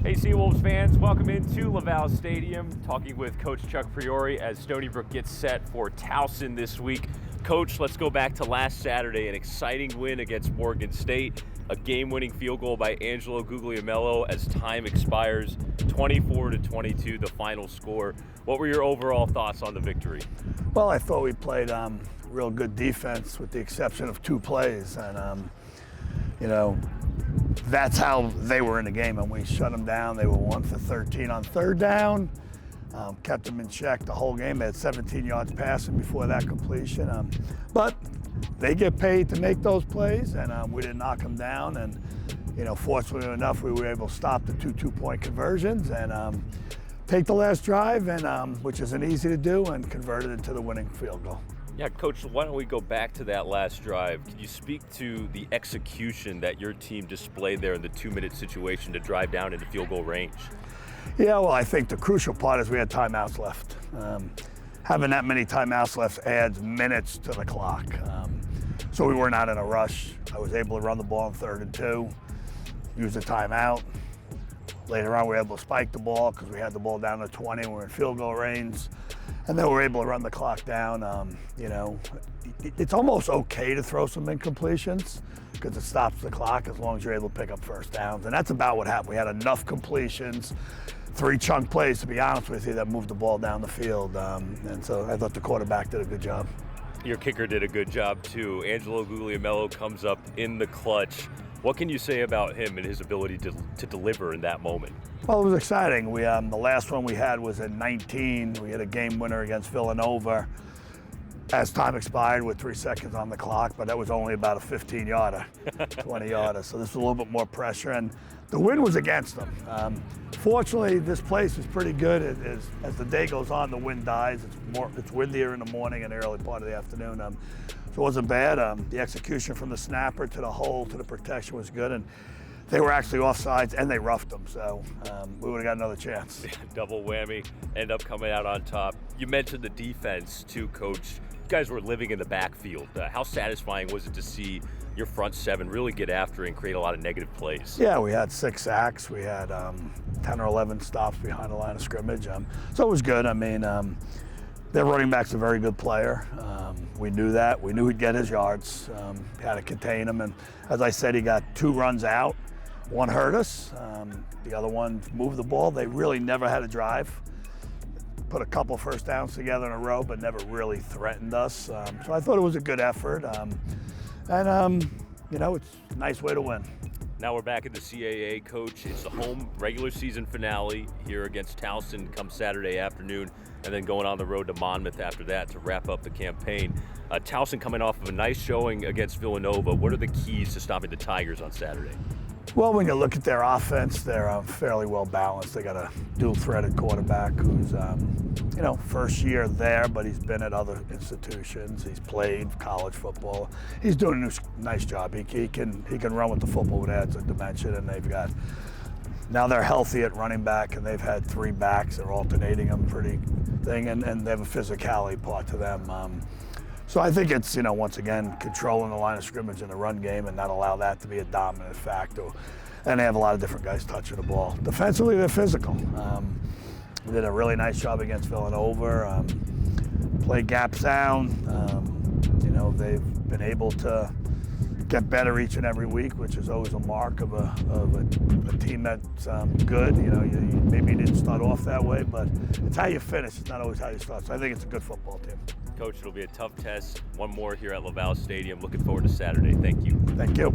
Hey Seawolves fans, welcome into Laval Stadium, talking with Coach Chuck Priore as Stony Brook gets set for Towson this week. Coach, let's go back to last Saturday, an exciting win against Morgan State, a game-winning field goal by Angelo Guglielmello as time expires, 24-22, the final score. What were your overall thoughts on the victory? Well, I thought we played real good defense with the exception of two plays, and that's how they were in the game, and we shut them down. They were 1 for 13 on third down, kept them in check the whole game. They had 17 yards passing before that completion, but they get paid to make those plays, and we didn't knock them down. And fortunately enough, we were able to stop the two-point conversions and take the last drive, and which isn't easy to do, and convert it into the winning field goal. Yeah, Coach, why don't we go back to that last drive? Can you speak to the execution that your team displayed there in the 2-minute situation to drive down into field goal range? Yeah, well, I think the crucial part is we had timeouts left. Having that many timeouts left adds minutes to the clock. So we were not in a rush. I was able to run the ball on 3rd and 2, use the timeout. Later on, we were able to spike the ball because we had the ball down to 20 and we were in field goal range. And then we were able to run the clock down. It's almost okay to throw some incompletions because it stops the clock as long as you're able to pick up first downs. And that's about what happened. We had enough completions, 3 chunk plays, to be honest with you, that moved the ball down the field. And so I thought the quarterback did a good job. Your kicker did a good job too. Angelo Guglielmello comes up in the clutch. What can you say about him and his ability to deliver in that moment? Well, it was exciting. The last one we had was in 19. We had a game winner against Villanova as time expired with 3 seconds on the clock, but that was only about a 15-yarder, 20-yarder. So this was a little bit more pressure, and the wind was against them. Fortunately, this place is pretty good. As the day goes on, the wind dies. It's windier in the morning and the early part of the afternoon. So it wasn't bad. The execution from the snapper to the hole to the protection was good, and they were actually offsides and they roughed them, so we would have got another chance. Double whammy, end up coming out on top. You mentioned the defense too, Coach. You guys were living in the backfield. How satisfying was it to see your front 7 really get after and create a lot of negative plays? Yeah, we had 6 sacks. We had 10 or 11 stops behind the line of scrimmage. So it was good. I mean, their running back's a very good player. We knew that. We knew he'd get his yards. Had to contain him. And as I said, he got 2 runs out. One hurt us. The other one moved the ball. They really never had a drive. Put a couple first downs together in a row, but never really threatened us. So I thought it was a good effort. It's a nice way to win. Now we're back at the CAA, Coach. It's the home regular season finale here against Towson come Saturday afternoon, and then going on the road to Monmouth after that to wrap up the campaign. Towson coming off of a nice showing against Villanova. What are the keys to stopping the Tigers on Saturday? Well, when you look at their offense, they're fairly well balanced. They got a dual-threaded quarterback who's, first year there, but he's been at other institutions. He's played college football. He's doing a nice job. He can run with the football. It adds a dimension, and now they're healthy at running back, and they've had 3 backs. They're alternating them pretty thing, and they have a physicality part to them. So I think it's, once again, controlling the line of scrimmage in the run game and not allow that to be a dominant factor. And they have a lot of different guys touching the ball. Defensively, they're physical. They did a really nice job against Villanova. Played gap sound. They've been able to get better each and every week, which is always a mark of a team that's good. Maybe you didn't start off that way, but it's how you finish. It's not always how you start. So I think it's a good football team. Coach, it'll be a tough test. One more here at Laval Stadium. Looking forward to Saturday. Thank you. Thank you.